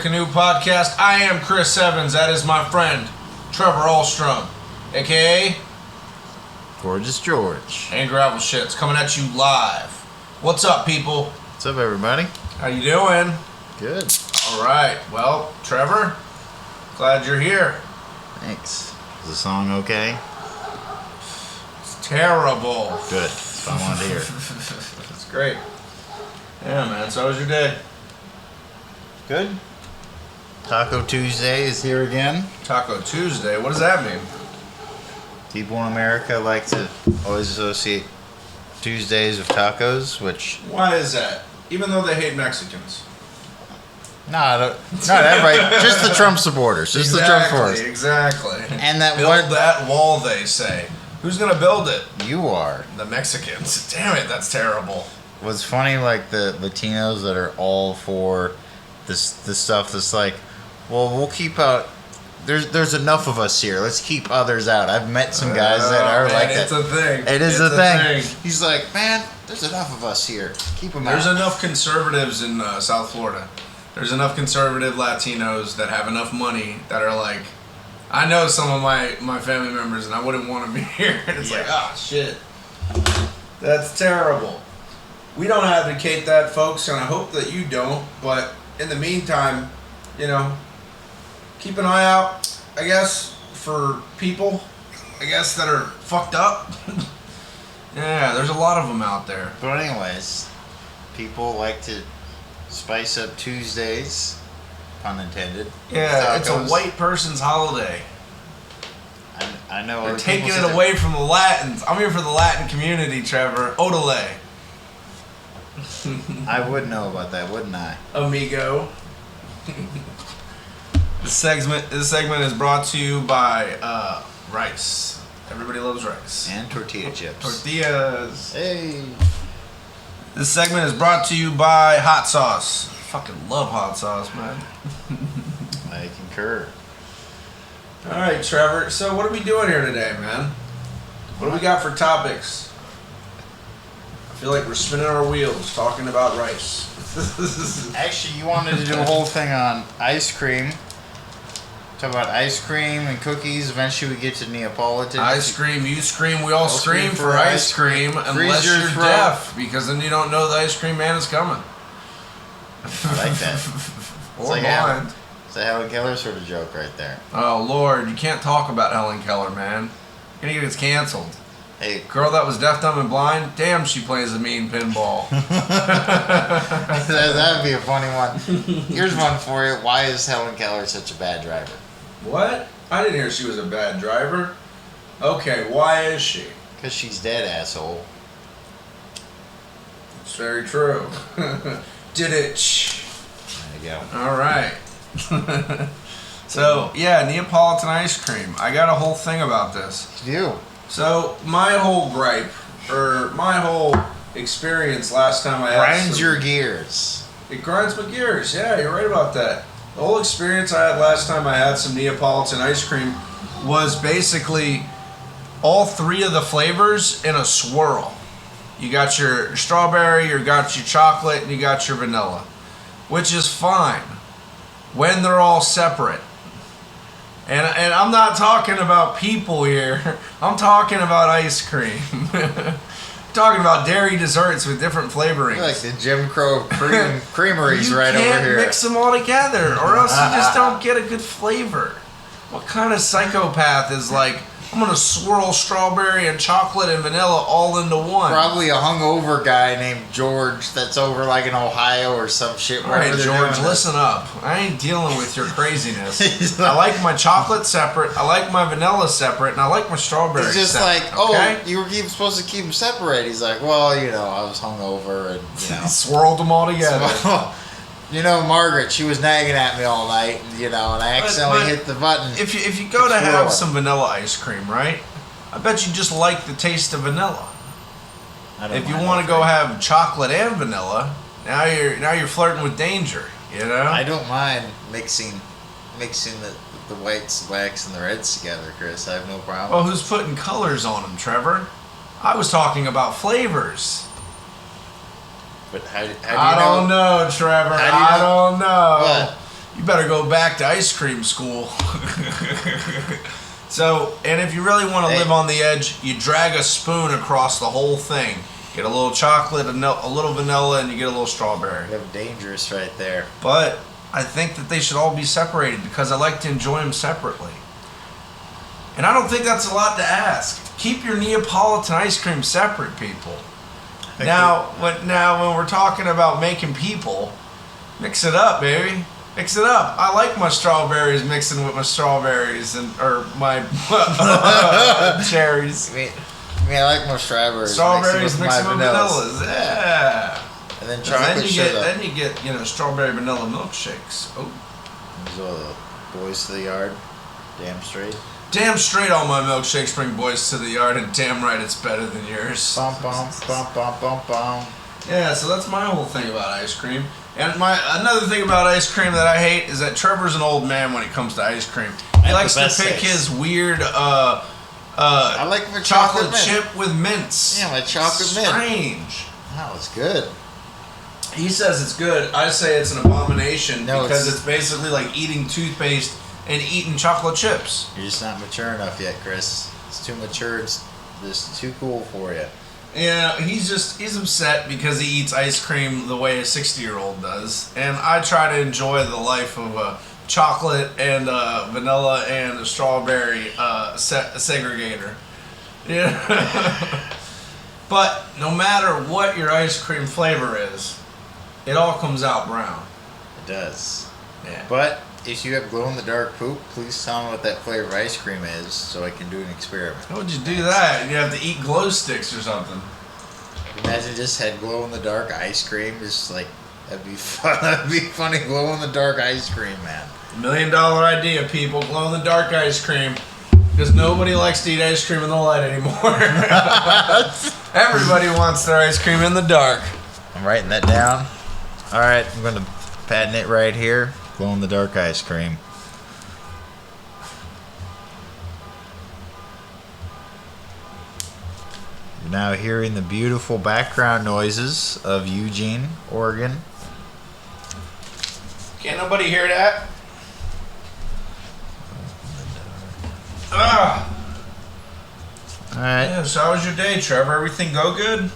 Canoe Podcast. I am Chris Evans. That is my friend, Trevor Ahlstrom, a.k.a. Gorgeous George. And Gravel Shits, coming at you live. What's up, people? What's up, everybody? How you doing? Good. All right. Well, Trevor, glad you're here. Thanks. Is the song okay? It's terrible. Good. That's what I wanted to hear. That's great. Yeah, man. So how was your day? Good. Taco Tuesday is here again. Taco Tuesday? What does that mean? People in America like to always associate Tuesdays with tacos, which... Why is that? Even though they hate Mexicans. Not everybody. Just the Trump supporters. Just the Trump supporters. Exactly. And that build that wall, they say. Who's gonna build it? You are. The Mexicans. Damn it, that's terrible. What's funny, like the Latinos that are all for this stuff that's like, well, we'll keep out. There's enough of us here. Let's keep others out. I've met some guys that are like that. It's a thing. It is a thing. He's like, man, there's enough of us here. Keep them out. There's enough conservatives in South Florida. There's enough conservative Latinos that have enough money that are like, I know some of my family members and I wouldn't want to be here. And it's like, ah, shit. That's terrible. We don't advocate that, folks, and I hope that you don't. But in the meantime, you know, keep an eye out, I guess, for people, I guess, that are fucked up. Yeah, there's a lot of them out there. But anyways, people like to spice up Tuesdays, pun intended. Yeah, it's a white person's holiday. I know. They're taking it away from the Latins. I'm here for the Latin community, Trevor. Odele. I would know about that, wouldn't I? Amigo. This segment is brought to you by rice. Everybody loves rice. And tortilla chips. Tortillas. Hey. This segment is brought to you by hot sauce. I fucking love hot sauce, man. I concur. All right, Trevor. So what are we doing here today, man? What do we got for topics? I feel like we're spinning our wheels talking about rice. Actually, you wanted to do a whole thing on ice cream. Talk about ice cream and cookies. Eventually, we get to Neapolitan. Ice cream, you scream, we all scream for ice cream, unless you're deaf, because then you don't know the ice cream man is coming. I like that. Or blind. It's a Helen Keller sort of joke right there. Oh, Lord, you can't talk about Helen Keller, man. You're gonna get canceled. Hey, girl that was deaf, dumb, and blind, damn, she plays a mean pinball. That would be a funny one. Here's one for you. Why is Helen Keller such a bad driver? What? I didn't hear she was a bad driver. Okay, why is she? Because she's dead, asshole. It's very true. Did it? There you go. All right. So, yeah, Neapolitan ice cream. I got a whole thing about this. You. So, my whole gripe, or my whole experience last time I had grinds your gears. It grinds my gears, yeah, you're right about that. The whole experience I had last time I had some Neapolitan ice cream was basically all three of the flavors in a swirl. You got your strawberry, you got your chocolate, and you got your vanilla. Which is fine when they're all separate. And I'm not talking about people here. I'm talking about ice cream. Talking about dairy desserts with different flavorings. You're like the Jim Crow creameries right over here. You can't mix them all together, or else you just don't get a good flavor. What kind of psychopath is like, I'm gonna swirl strawberry and chocolate and vanilla all into one? Probably a hungover guy named George that's over like in Ohio or some shit. All right, George, listen up. I ain't dealing with your craziness. I like my chocolate separate, I like my vanilla separate, and I like my strawberry separate. He's just separate, like, okay? You were supposed to keep them separate. He's like, well, you know, I was hungover and, you know. Swirled them all together. You know, Margaret, she was nagging at me all night, you know, and I accidentally hit the button. If you go to have some vanilla ice cream, right? I bet you just like the taste of vanilla. If you want to go have chocolate and vanilla, now you're flirting with danger, you know? I don't mind mixing the whites, blacks, and the reds together, Chris. I have no problem. Well, who's putting colors on them, Trevor? I was talking about flavors. But how do you know? I don't know, Trevor. I don't know. What? you better go back to ice cream school. So, and if you really want to live on the edge, you drag a spoon across the whole thing. Get a little chocolate, a little vanilla, and you get a little strawberry. You have dangerous right there. But I think that they should all be separated because I like to enjoy them separately. And I don't think that's a lot to ask. Keep your Neapolitan ice cream separate, people. Now when we're talking about making people, mix it up, baby. Mix it up. I like my strawberries mixing with my strawberries or my cherries. I mean, I like my strawberries. Strawberries mixing with vanillas. vanillas. Yeah. And then chocolate sugar. Then you get strawberry vanilla milkshakes. Oh. These are the boys to the yard. Damn straight. Damn straight all my milkshakes bring boys to the yard, and damn right it's better than yours. Bum, bum, bum, bum, bum, bum. Yeah, so that's my whole thing about ice cream. And another thing about ice cream that I hate is that Trevor's an old man when it comes to ice cream. He likes to pick his weird I like my chocolate mint. chip with mints. Yeah, my chocolate mint. Strange. Wow, it's good. He says it's good. I say it's an abomination No, because it's basically like eating toothpaste and eating chocolate chips. You're just not mature enough yet, Chris. It's too mature. It's just too cool for you. Yeah, he's upset because he eats ice cream the way a 60-year-old does, and I try to enjoy the life of a chocolate and vanilla and a strawberry segregator. Yeah. But no matter what your ice cream flavor is, it all comes out brown. It does. Yeah. But if you have glow-in-the-dark poop, please tell me what that flavor of ice cream is so I can do an experiment. How would you do that? You have to eat glow sticks or something. Imagine just had glow-in-the-dark ice cream. Just like, that'd be fun. That'd be funny. Glow-in-the-dark ice cream, man. $1 million idea, people. Glow-in-the-dark ice cream. Because nobody likes to eat ice cream in the light anymore. Everybody wants their ice cream in the dark. I'm writing that down. All right, I'm going to patent it right here. Glow-in-the-dark ice cream. You're now hearing the beautiful background noises of Eugene, Oregon. Can't nobody hear that? Ah. All right. Yeah, so how was your day, Trevor? Everything go good?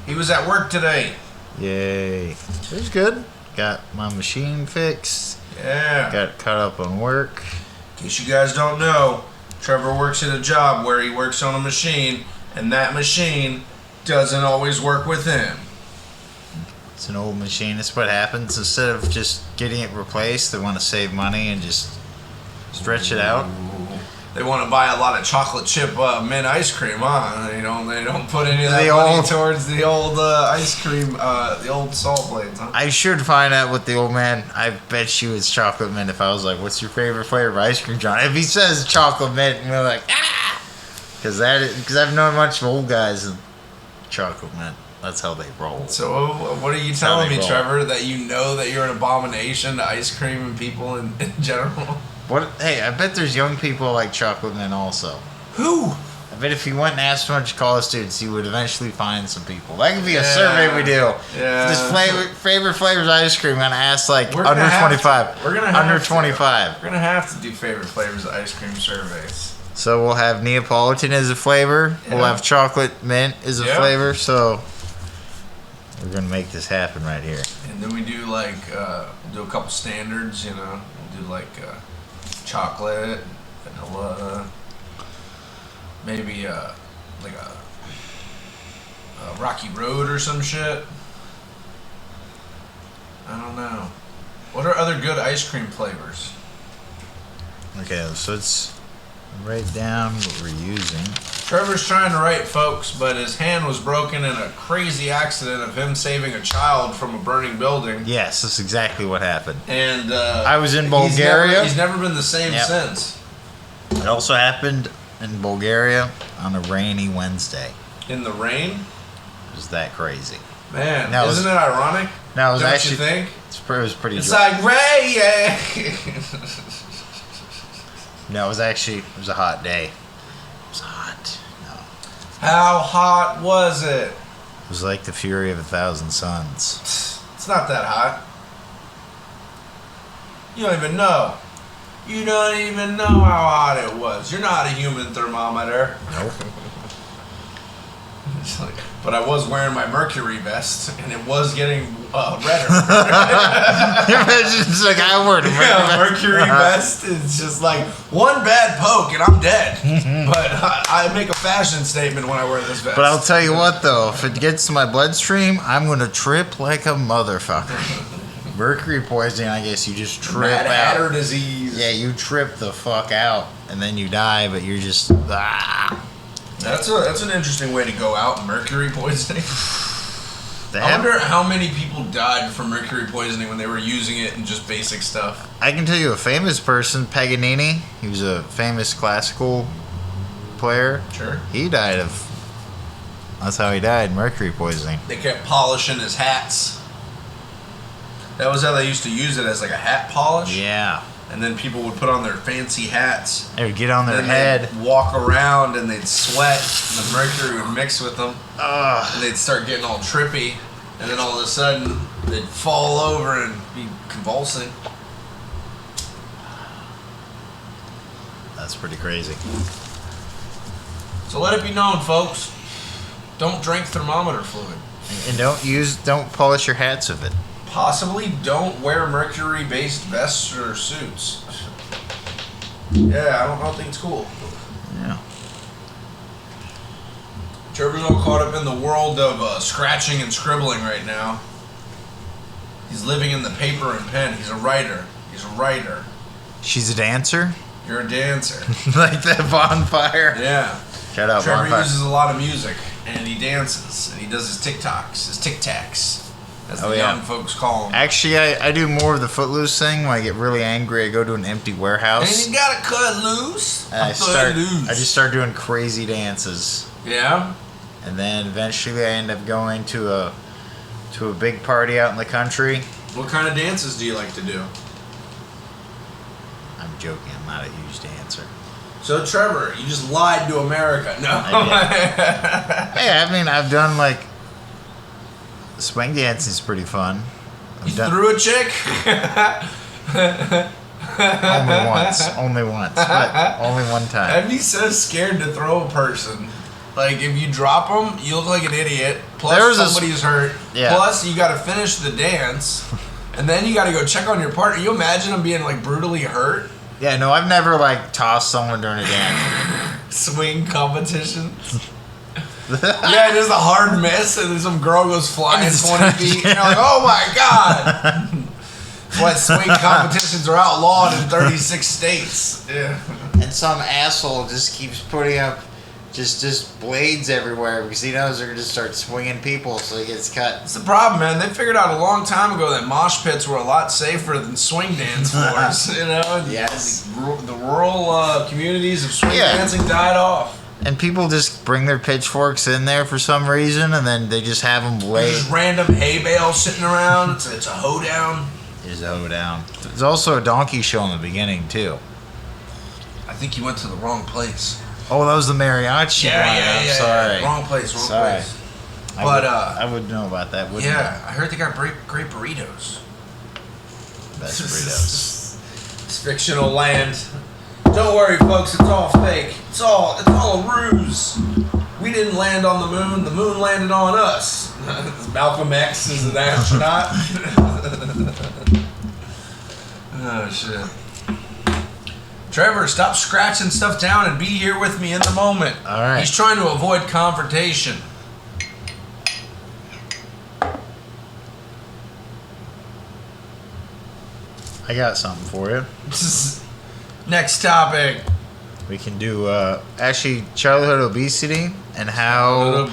He was at work today. Yay. It was good. Got my machine fixed. Yeah. Got caught up on work. In case you guys don't know, Trevor works at a job where he works on a machine, and that machine doesn't always work with him. It's an old machine. That's what happens. Instead of just getting it replaced, they want to save money and just stretch it out. They want to buy a lot of chocolate chip mint ice cream, huh? They don't put any of that The money old- towards the old ice cream, the old salt blades, huh? I should find out what the old man. I bet you it's chocolate mint. If I was like, "What's your favorite flavor of ice cream, John?" If he says chocolate mint, and we're like, "Ah," because I've known much of old guys in chocolate mint. That's how they roll. So what are you how telling they me, roll. Trevor? That you know that you're an abomination to ice cream and people in general? What? Hey, I bet there's young people who like chocolate mint also. Who? I bet if you went and asked a bunch of college students, you would eventually find some people. That could be a survey we do. Yeah. Just favorite flavors of ice cream. I'm gonna ask like We're under gonna have 25. to. We're gonna have under to. 25. We're gonna have to do favorite flavors of ice cream surveys. So we'll have Neapolitan as a flavor. Yeah. We'll have chocolate mint as a Yeah. flavor. So we're gonna make this happen right here. And then we do like do a couple standards. We'll do like chocolate, vanilla, maybe like a Rocky Road or some shit. I don't know. What are other good ice cream flavors? Okay, so let's write down what we're using. Trevor's trying to write, folks, but his hand was broken in a crazy accident of him saving a child from a burning building. Yes, that's exactly what happened. And I was in Bulgaria. He's never been the same Yep. since. It also happened in Bulgaria on a rainy Wednesday. In the rain? It was that crazy. Man, Now, isn't it ironic? No, it was Don't actually. you think? It was pretty. It's dry. like rain. Yeah. No, it was a hot day. It was hot. No. How hot was it? It was like the fury of 1,000 suns. It's not that hot. You don't even know. You don't even know how hot it was. You're not a human thermometer. Nope. It's like, but I was wearing my mercury vest, and it was getting redder. It's like I wore the Mercury vest is just like one bad poke, and I'm dead. But I make a fashion statement when I wear this vest. But I'll tell you what, though, if it gets to my bloodstream, I'm gonna trip like a motherfucker. Mercury poisoning, I guess you just trip Mad out. Hatter disease. Yeah, you trip the fuck out, and then you die, but you're just That's an interesting way to go out. Mercury poisoning. They I have- wonder how many people died from mercury poisoning when they were using it in just basic stuff. I can tell you a famous person, Paganini. He was a famous classical player. Sure. He died of. That's how he died, mercury poisoning. They kept polishing his hats. That was how they used to use it, as like a hat polish. Yeah. And then people would put on their fancy hats. They would get on their Then head. they'd walk around and they'd sweat, and the mercury would mix with them, Ugh. and they'd start getting all trippy, and then all of a sudden they'd fall over and be convulsing. That's pretty crazy. So let it be known, folks, don't drink thermometer fluid. And don't polish your hats with it. Possibly don't wear mercury-based vests or suits. Yeah, I don't think it's cool. Yeah. Trevor's all caught up in the world of scratching and scribbling right now. He's living in the paper and pen. He's a writer. She's a dancer? You're a dancer. Like that bonfire? Yeah. Shout out Trevor bonfire. uses a lot of music, and he dances, and he does his TikToks, his Tic Tacs, as the yeah. young folks call them. Actually, I do more of the footloose thing. When I get really angry, I go to an empty warehouse. And you gotta cut loose. And I just start doing crazy dances. Yeah. And then eventually I end up going to a big party out in the country. What kind of dances do you like to do? I'm joking, I'm not a huge dancer. So Trevor, you just lied to America. No. Hey, I mean, I've done like swing dancing is pretty fun. You threw a chick? Only once, but only one time. I'd be so scared to throw a person. Like, if you drop them, you look like an idiot. Plus, somebody's hurt. Yeah. Plus, you got to finish the dance. And then you got to go check on your partner. You imagine them being, like, brutally hurt? Yeah, no, I've never like tossed someone during a dance. Swing competitions. Yeah, just a hard miss, and then some girl goes flying 20 feet. And you're like, oh my God. What, swing competitions are outlawed in 36 states. Yeah. And some asshole just keeps putting up just blades everywhere because he knows they're going to start swinging people, so he gets cut. That's the problem, man. They figured out a long time ago that mosh pits were a lot safer than swing dance floors. You know? Yes. The rural communities of swing dancing died off. And people just bring their pitchforks in there for some reason, and then they just have them lay. Just random hay bales sitting around. It's a hoedown. There's a hoedown. There's also a donkey show in the beginning, too. I think you went to the wrong place. Oh, that was the mariachi one. I'm sorry. Yeah. Wrong place. Place. But I would know about that, wouldn't I heard they got great burritos. Best burritos. It's fictional land. Don't worry, folks. It's all fake. It's all a ruse. We didn't land on the moon. The moon landed on us. Malcolm X is an astronaut. Oh shit. Trevor, stop scratching stuff down and be here with me in the moment. All right. He's trying to avoid confrontation. I got something for you. Next topic. We can do actually childhood obesity and how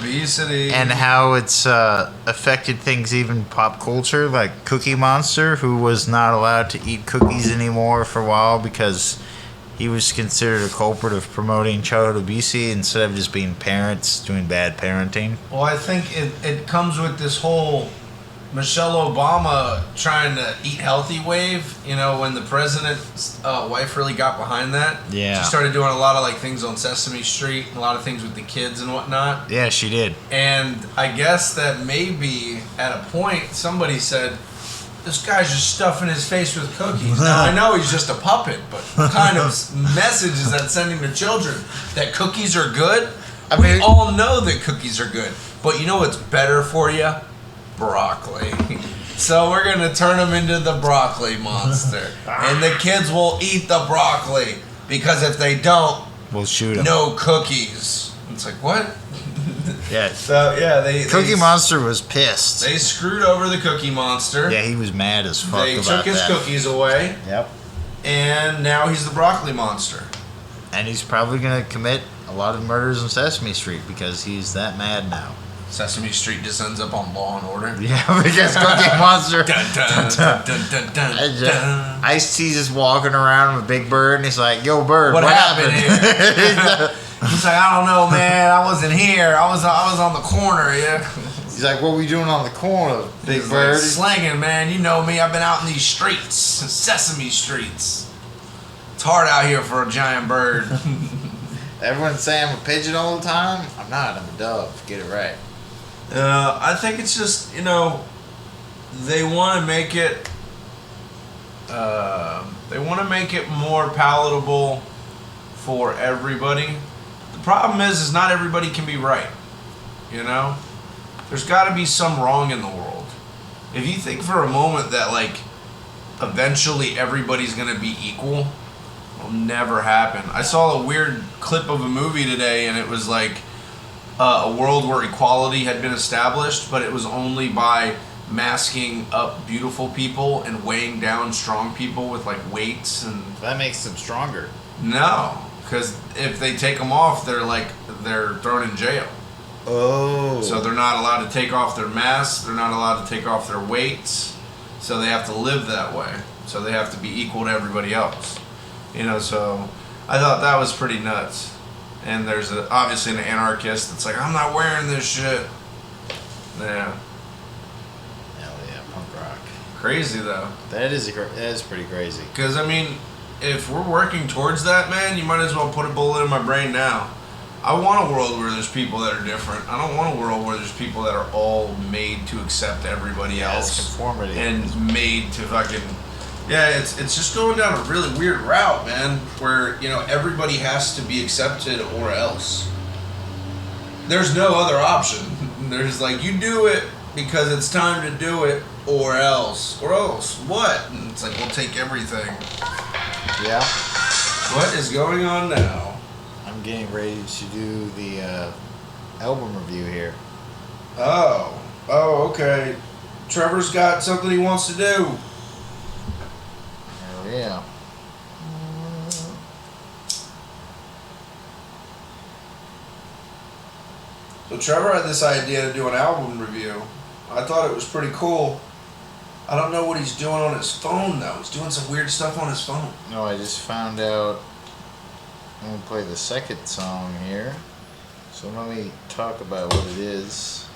it's affected things, even pop culture, like Cookie Monster, who was not allowed to eat cookies anymore for a while because he was considered a culprit of promoting childhood obesity instead of just being parents doing bad parenting. Well, I think it comes with this whole Michelle Obama trying to eat healthy wave. You know, when the president's wife really got behind that. Yeah. She started doing a lot of like things on Sesame Street, a lot of things with the kids and whatnot. Yeah, she did. And I guess that maybe at a point somebody said, this guy's just stuffing his face with cookies. Now I know he's just a puppet, but what kind of message is that sending to children? That cookies are good? We all know that cookies are good, but you know what's better for you? Broccoli. So we're gonna turn him into the broccoli monster, and the kids will eat the broccoli because if they don't, we'll shoot him. No cookies. It's like what? Yeah. So yeah, Cookie Monster was pissed. They screwed over the Cookie Monster. Yeah, he was mad as fuck They about took his that. cookies away. Yep. And now he's the Broccoli Monster. And he's probably gonna commit a lot of murders on Sesame Street because he's that mad now. Sesame Street just ends up on Law and Order. Yeah, because Cookie Monster. Dun, dun, dun, dun, dun, dun, dun. Ice-T's just walking around with Big Bird, and he's like, "Yo, Bird, what happened?" here? He's like, "I don't know, man. I wasn't here. I was on the corner, yeah." He's like, "What were we doing on the corner, Big He's Bird?" Like, slanging, man. You know me. I've been out in these streets, Sesame Streets. It's hard out here for a giant bird. Everyone's saying I'm a pigeon all the time. I'm not. I'm a dove. Get it right. I think it's just, they want to make it. They want to make it more palatable for everybody. The problem is not everybody can be right. There's got to be some wrong in the world. If you think for a moment that eventually everybody's gonna be equal, it'll never happen. I saw a weird clip of a movie today, and it was a world where equality had been established, but it was only by masking up beautiful people and weighing down strong people with weights and. That makes them stronger. No, because if they take them off, they're thrown in jail. Oh. So they're not allowed to take off their masks. They're not allowed to take off their weights. So they have to live that way. So they have to be equal to everybody else. So I thought that was pretty nuts. And there's obviously an anarchist that's like, I'm not wearing this shit. Yeah. Hell yeah, punk rock. Crazy though. That is pretty crazy. Because if we're working towards that, man, you might as well put a bullet in my brain now. I want a world where there's people that are different. I don't want a world where there's people that are all made to accept everybody else. It's conformity. And made to fucking. Yeah, it's just going down a really weird route, man, where, everybody has to be accepted or else. There's no other option. There's you do it because it's time to do it or else. Or else. What? And it's we'll take everything. Yeah. What is going on now? I'm getting ready to do the album review here. Oh, okay. Trevor's got something he wants to do. Oh, yeah. So Trevor had this idea to do an album review. I thought it was pretty cool. I don't know what he's doing on his phone, though. He's doing some weird stuff on his phone. No, I just found out. I'm going to play the second song here. So let me talk about what it is.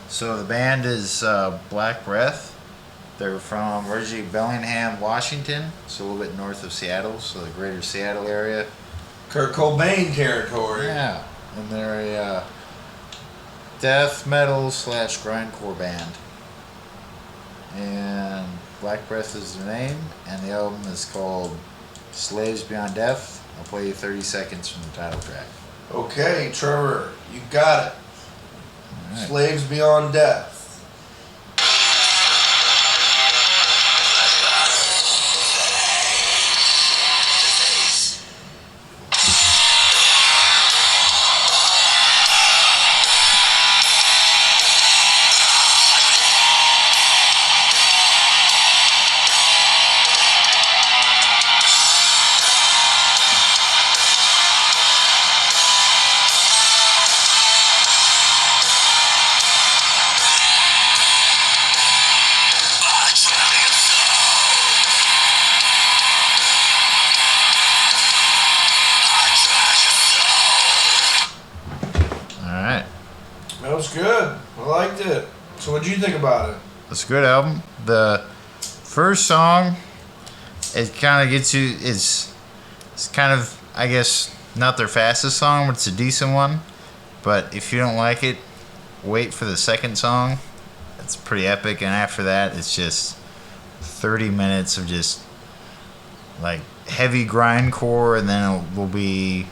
So the band is Black Breath. They're from originally Bellingham, Washington. It's a little bit north of Seattle, so the greater Seattle area. Kurt Cobain territory. Yeah, and they're a death metal / grindcore band. And Black Breath is their name, and the album is called Slaves Beyond Death. I'll play you 30 seconds from the title track. Okay, Trevor, you got it. Right. Slaves Beyond Death. That was good. I liked it. So what'd you think about it? It's a good album. The first song, it kind of gets you. It's kind of, I guess, not their fastest song, but it's a decent one. But if you don't like it, wait for the second song. It's pretty epic, and after that, it's just 30 minutes of just like heavy grindcore, and then it will be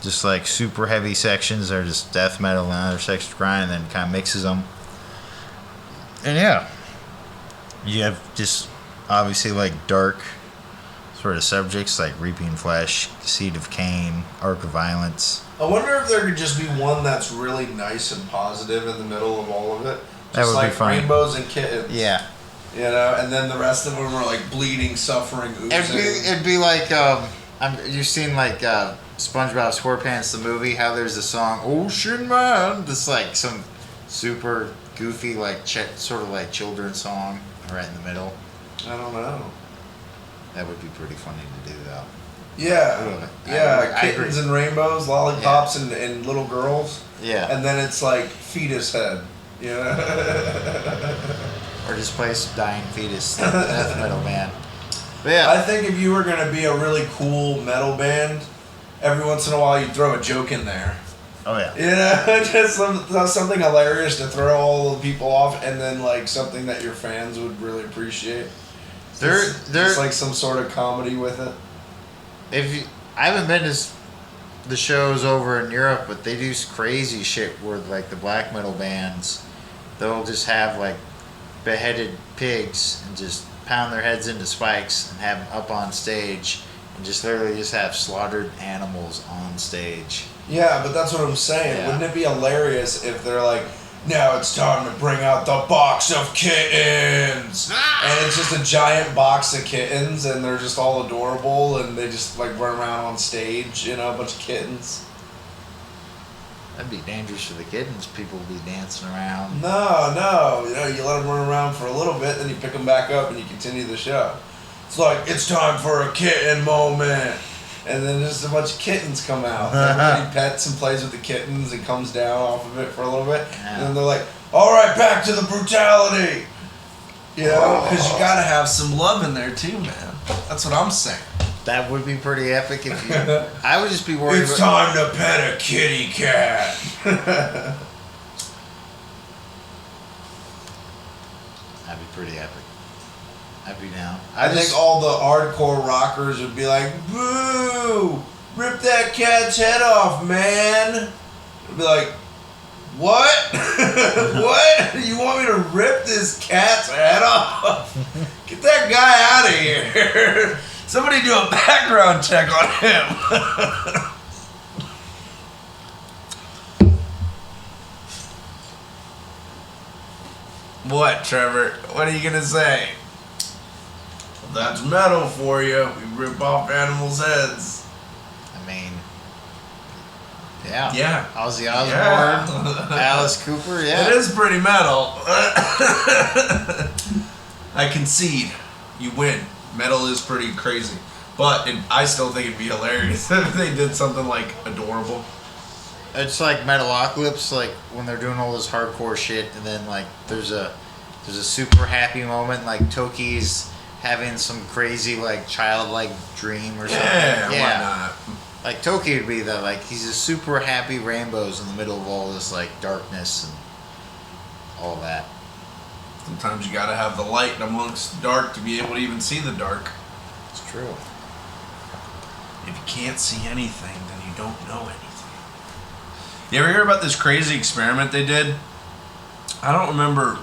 just like super heavy sections that are just death metal and other sections grind, and then kind of mixes them. And yeah, you have just obviously like dark sort of subjects like Reaping Flesh, Seed of Cain, Arc of Violence. I wonder if there could just be one that's really nice and positive in the middle of all of it. That Just would be like fun. Rainbows and Kittens. Yeah. You know, and then the rest of them are like bleeding, suffering, oozing. It'd be like you've seen like SpongeBob SquarePants the movie, how there's a song Ocean Man, that's like some super goofy like sort of like children's song right in the middle. I don't know. That would be pretty funny to do though. Yeah, I kittens agree. and rainbows, lollipops and little girls. Yeah. And then it's like fetus head. Yeah. Or just play some dying fetus death metal band. But yeah. I think if you were gonna be a really cool metal band, every once in a while you throw a joke in there. Oh yeah. You know, just something hilarious to throw all the people off, and then like something that your fans would really appreciate. Just like some sort of comedy with it. I haven't been to the shows over in Europe, but they do crazy shit where like the black metal bands, they'll just have like beheaded pigs and just pound their heads into spikes and have them up on stage and just literally just have slaughtered animals on stage. Yeah, but that's what I'm saying. Yeah. Wouldn't it be hilarious if they're like, now it's time to bring out the box of kittens. And it's just a giant box of kittens, and they're just all adorable, and they just like run around on stage, you know, a bunch of kittens. That'd be dangerous for the kittens. People would be dancing around. No, you know, you let them run around for a little bit, then you pick them back up and you continue the show. It's like, it's time for a kitten moment. And then just a bunch of kittens come out. Everybody pets and plays with the kittens and comes down off of it for a little bit. Yeah. And then they're like, all right, back to the brutality. You know, because you got to have some love in there too, man. That's what I'm saying. That would be pretty epic if you... I would just be worried It's time to pet a kitty cat. That'd be pretty epic. I'd be down. I think all the hardcore rockers would be like, boo! Rip that cat's head off, man! I'd be like, what? What? You want me to rip this cat's head off? Get that guy out of here! Somebody do a background check on him! What, Trevor? What are you gonna say? That's metal for you. We rip off animals' heads. I mean... Yeah. Yeah. Ozzy Osbourne, Yeah. Alice Cooper, yeah. It is pretty metal. I concede. You win. Metal is pretty crazy. But I still think it'd be hilarious if they did something like adorable. It's like Metalocalypse, like when they're doing all this hardcore shit, and then like there's a super happy moment, like Toki's having some crazy like childlike dream or something. Yeah, why not? Like Toki would be the like he's just super happy rainbows in the middle of all this like darkness and all that. Sometimes you gotta have the light amongst the dark to be able to even see the dark. It's true. If you can't see anything, then you don't know anything. You ever hear about this crazy experiment they did? I don't remember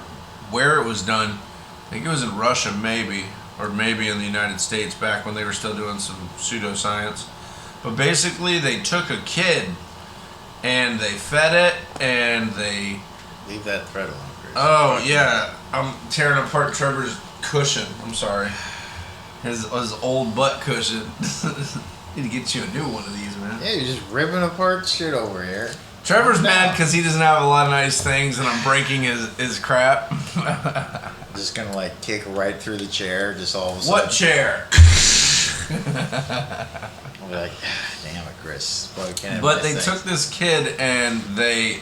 where it was done. I think it was in Russia, maybe, or maybe in the United States back when they were still doing some pseudoscience. But basically, they took a kid and they fed it and they... Leave that thread alone, Chris. Oh, yeah. I'm tearing apart Trevor's cushion. I'm sorry. His old butt cushion. Need to get you a new one of these, man. Yeah, you're just ripping apart shit over here. Trevor's mad because he doesn't have a lot of nice things and I'm breaking his crap. Just gonna like kick right through the chair, just all of a sudden. What chair? I'll be like, damn it, Chris. Well, we can't have But nice they things. took this kid and they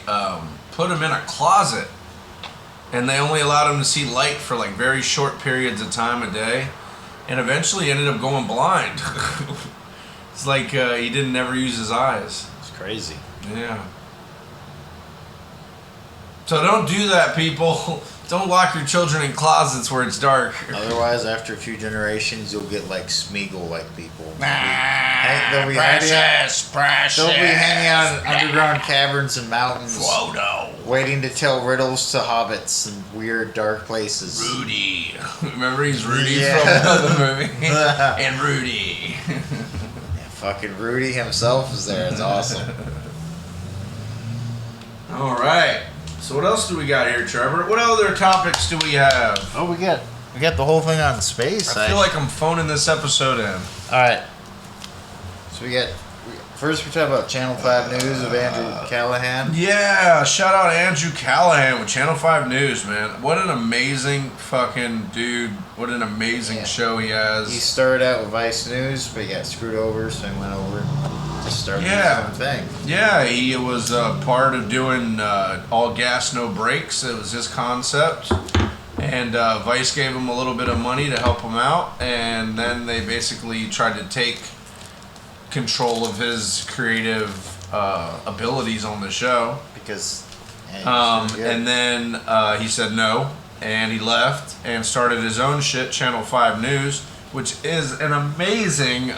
put him in a closet. And they only allowed him to see light for like very short periods of time a day. And eventually ended up going blind. It's like he didn't ever use his eyes. It's crazy. Yeah. So don't do that, people. Don't lock your children in closets where it's dark. Otherwise, after a few generations, you'll get like Smeagol-like people. They'll be precious. precious. They'll be hanging out in underground caverns and mountains, Frodo. waiting to tell riddles to hobbits in weird, dark places. Rudy. Remember, he's Rudy Yeah. from the movie. And Rudy. Yeah, fucking Rudy himself is there. It's awesome. All right. So what else do we got here, Trevor? What other topics do we have? Oh, we got the whole thing on space. I feel like I'm phoning this episode in. All right. So first we talk about Channel 5 News of Andrew Callahan. Yeah, shout out Andrew Callahan with Channel 5 News, man. What an amazing fucking dude. What an amazing show he has. He started out with Vice News, but he got screwed over, so he went over to start his own thing. Yeah, he was part of doing All Gas, No Brakes. It was his concept. And Vice gave him a little bit of money to help him out. And then they basically tried to take control of his creative abilities on the show. Because... and then he said no. And he left and started his own shit, Channel 5 News, which is an amazing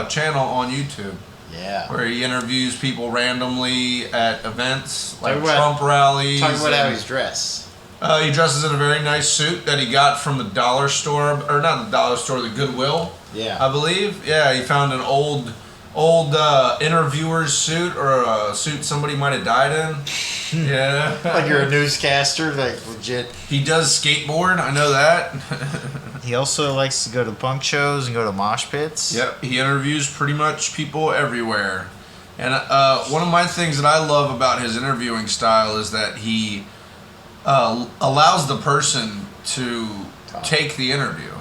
channel on YouTube. Yeah. Where he interviews people randomly at events, like Talk about- Trump rallies. Talk about how he's dressed. He dresses in a very nice suit that he got from the dollar store, or not the dollar store, the Goodwill, Yeah. I believe. Yeah, he found an old interviewer's suit, or a suit somebody might have died in. Yeah. Like you're a newscaster, like legit. He does skateboard, I know that. He also likes to go to punk shows and go to mosh pits. Yep, he interviews pretty much people everywhere. And one of my things that I love about his interviewing style is that he allows the person to take the interview.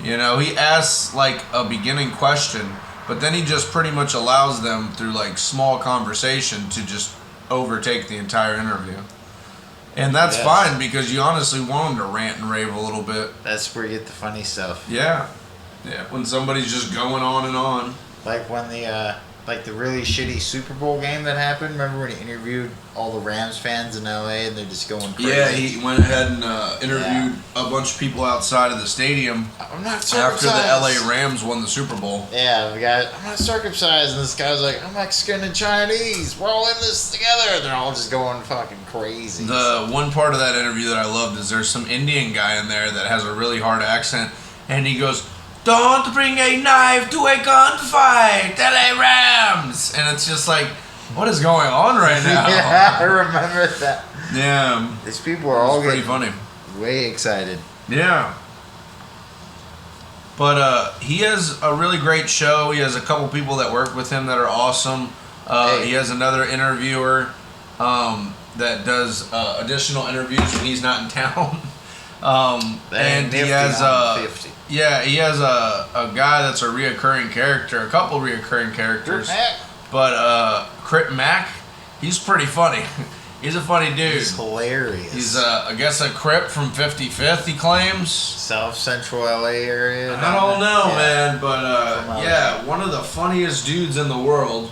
You know, he asks like a beginning question, but then he just pretty much allows them through like small conversation to just overtake the entire interview. And that's fine because you honestly want him to rant and rave a little bit. That's where you get the funny stuff. Yeah. Yeah, when somebody's just going on and on. Like when the really shitty Super Bowl game that happened. Remember when he interviewed all the Rams fans in LA and they're just going crazy? Yeah, he went ahead and interviewed a bunch of people outside of the stadium I'm not after circumcised. the LA Rams won the Super Bowl. Yeah, the guy, I'm not circumcised, and this guy's like, I'm Mexican and Chinese. We're all in this together. And they're all just going fucking crazy. The one part of that interview that I loved is there's some Indian guy in there that has a really hard accent, and he goes, "Don't bring a knife to a gunfight, LA Rams," and it's just like, what is going on right now? Yeah, I remember that. Yeah, These people are all pretty getting funny. way excited. Yeah. But he has a really great show. He has a couple people that work with him that are awesome. He has another interviewer that does additional interviews when he's not in town. And he has he has a guy that's a reoccurring character, a couple reoccurring characters. But Crip Mac, he's pretty funny. He's a funny dude. He's hilarious. He's I guess a Crip from 55th, he claims. South Central LA area. I don't know, man, but From yeah, one of the funniest dudes in the world.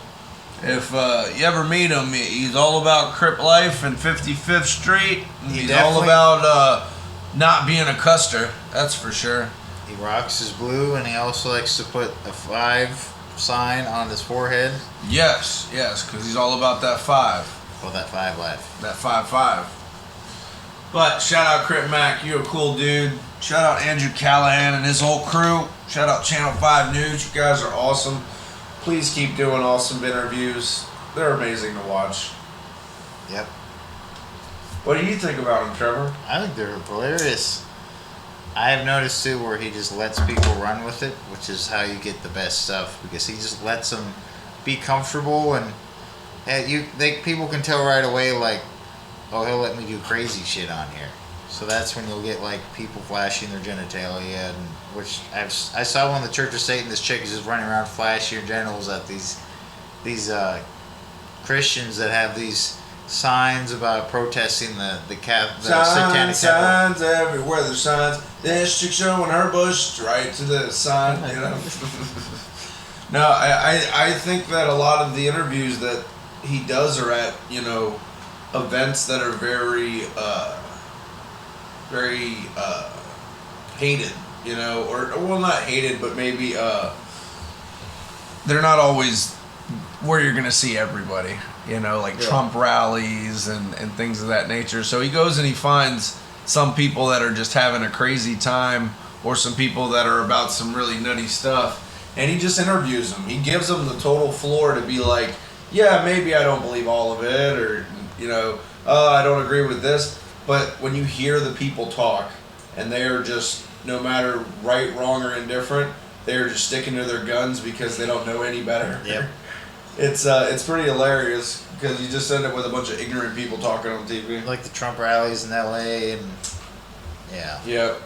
If you ever meet him, he's all about Crip life and 55th Street. He's all about not being a custer, that's for sure. He rocks his blue, and he also likes to put a 5 sign on his forehead. Yes, because he's all about that 5. Well, that 5 life. That 5-5. But shout out Crip Mac, you a cool dude. Shout out Andrew Callahan and his whole crew. Shout out Channel 5 News. You guys are awesome. Please keep doing awesome interviews. They're amazing to watch. Yep. What do you think about them, Trevor? I think they're hilarious. I have noticed too where he just lets people run with it, which is how you get the best stuff, because he just lets them be comfortable, and people can tell right away, like, oh, he'll let me do crazy shit on here. So that's when you'll get like people flashing their genitalia, and which I saw one in the Church of Satan. This chick is just running around flashing her genitals at these Christians that have these signs about protesting the satanic temple. Signs everywhere. There's signs. This chick showing her bush right to the sign. You know. No, I think that a lot of the interviews that he does are at events that are very very hated, you know, or well, not hated, but maybe they're not always where you're going to see everybody, you know, like Trump rallies and things of that nature. So he goes and he finds some people that are just having a crazy time, or some people that are about some really nutty stuff, and he just interviews them. He gives them the total floor to be like, yeah, maybe I don't believe all of it, or, you know, I don't agree with this. But when you hear the people talk, and they are just, no matter right, wrong, or indifferent, they're just sticking to their guns because they don't know any better. Yep. It's pretty hilarious because you just end up with a bunch of ignorant people talking on TV. Like the Trump rallies in L.A. and yeah. Yep.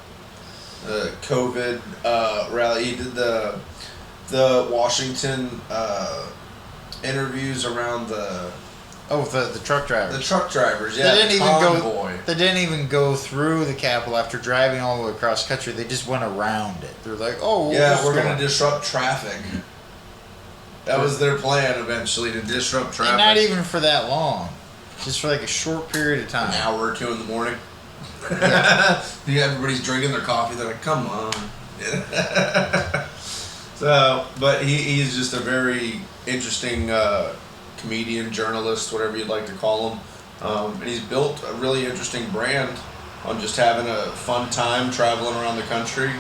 The COVID rally. He did the Washington interviews around the truck drivers. The truck drivers. Yeah. They didn't even go through the Capitol after driving all the way across country. They just went around it. They're like, oh, we're gonna disrupt traffic. That was their plan eventually, to disrupt traffic. And not even for that long. Just for like a short period of time. An hour or two in the morning. Yeah. Everybody's drinking their coffee. They're like, come on. So, but he's just a very interesting comedian, journalist, whatever you'd like to call him. And he's built a really interesting brand on just having a fun time traveling around the country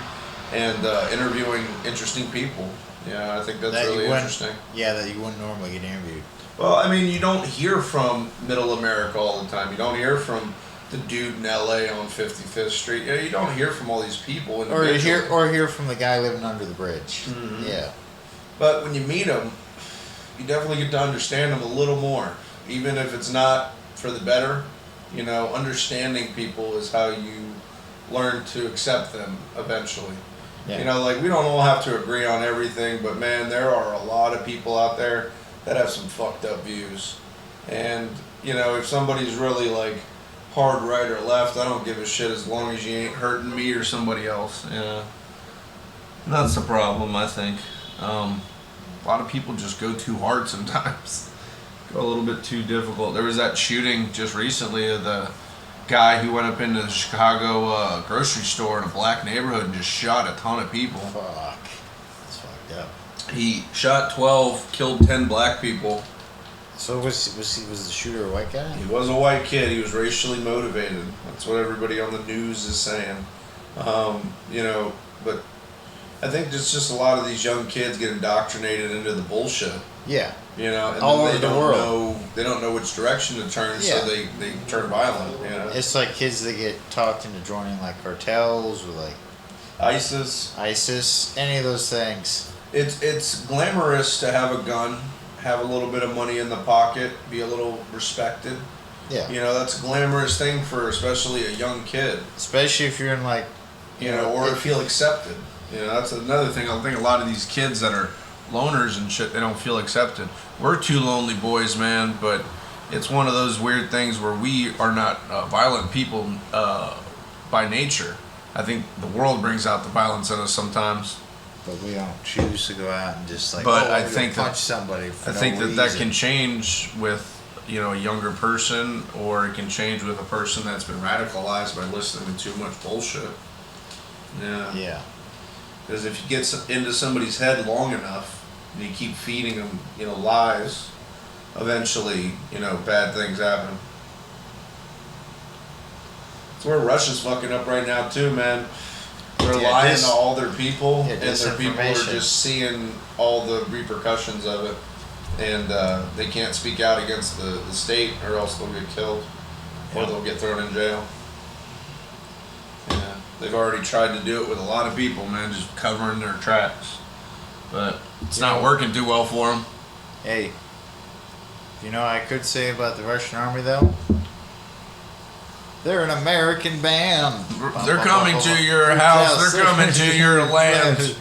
and interviewing interesting people. Yeah, I think that's really interesting. Yeah, that you wouldn't normally get interviewed. Well, I mean, you don't hear from Middle America all the time. You don't hear from the dude in L.A. on 55th Street. You don't hear from all these people. Or hear from the guy living under the bridge. Mm-hmm. Yeah. But when you meet them, you definitely get to understand them a little more. Even if it's not for the better, you know, understanding people is how you learn to accept them eventually. Yeah. You know, like, we don't all have to agree on everything, but man, there are a lot of people out there that have some fucked up views. And, you know, if somebody's really like hard right or left, I don't give a shit as long as you ain't hurting me or somebody else. Yeah. That's the problem, I think. A lot of people just go too hard sometimes. Go a little bit too difficult. There was that shooting just recently of the guy who went up into the Chicago grocery store in a black neighborhood and just shot a ton of people. Fuck. That's fucked up. He shot 12, killed 10 black people. So was the shooter a white guy? He was a white kid. He was racially motivated. That's what everybody on the news is saying. You know, but I think it's just a lot of these young kids get indoctrinated into the bullshit. Yeah. You know, and all then over the world. They don't know which direction to turn, so they turn violent. You know? It's like kids that get talked into joining like cartels or like ISIS, any of those things. It's glamorous to have a gun, have a little bit of money in the pocket, be a little respected. Yeah. You know, that's a glamorous thing for especially a young kid. Especially if you're in like, you know, or feel accepted. You know, that's another thing. I think a lot of these kids that are loners and shit, they don't feel accepted. We're two lonely boys, man, but it's one of those weird things where we are not violent people by nature. I think the world brings out the violence in us sometimes. But we don't choose to go out and just like, but I think punch somebody. I think that can change with, you know, a younger person, or it can change with a person that's been radicalized by listening to too much bullshit. Yeah. Yeah. Because if you get into somebody's head long enough, and you keep feeding them, you know, lies, eventually, you know, bad things happen. It's where Russia's fucking up right now too, man. They're lying to all their people, and their people are just seeing all the repercussions of it, and they can't speak out against the state, or else they'll get killed, or they'll get thrown in jail. Yeah, they've already tried to do it with a lot of people, man, just covering their tracks, but it's not working too well for them. Hey, you know what I could say about the Russian army though? They're an American band. They're coming to your house. They're coming to your land.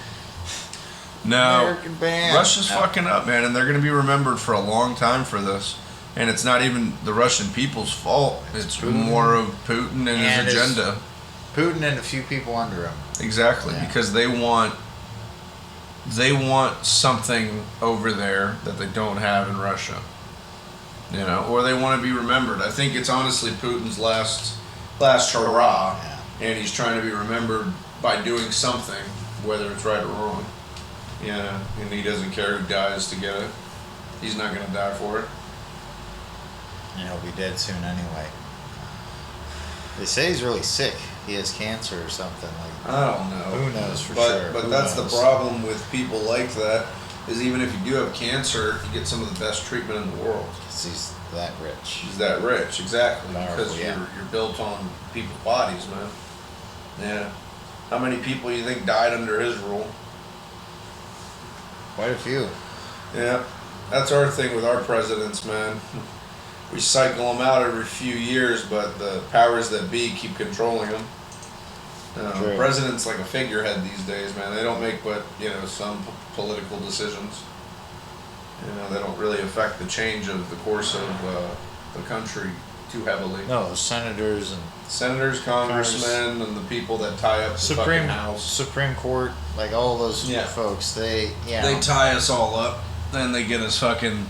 No, American band. Russia's fucking up, man, and they're going to be remembered for a long time for this. And it's not even the Russian people's fault. It's more of Putin and his agenda. Putin and a few people under him. Exactly, because they want something over there that they don't have in Russia. You know, or they want to be remembered. I think it's honestly Putin's last hurrah. Yeah. and he's trying to be remembered by doing something, whether it's right or wrong. Yeah, and he doesn't care who dies to get it. He's not gonna die for it. And he'll be dead soon anyway. They say he's really sick. He has cancer or something. Like, I don't know. who knows for but, sure? But Who that's knows? the problem with people like that, is even if you do have cancer, you get some of the best treatment in the world. 'Cause he's that rich. He's that rich, exactly. Powerful, Because yeah. you're built on people's bodies, man. Yeah. How many people you think died under his rule? Quite a few. Yeah. That's our thing with our presidents, man. We cycle them out every few years, but the powers that be keep controlling them. True. President's like a figurehead these days, man. They don't make but some political decisions. They don't really affect the change of the course of the country too heavily. No, the senators and Senators, congressmen, and the people that tie up the fucking house. Supreme Court, like all those Yeah. folks, they tie us all up, and they get us fucking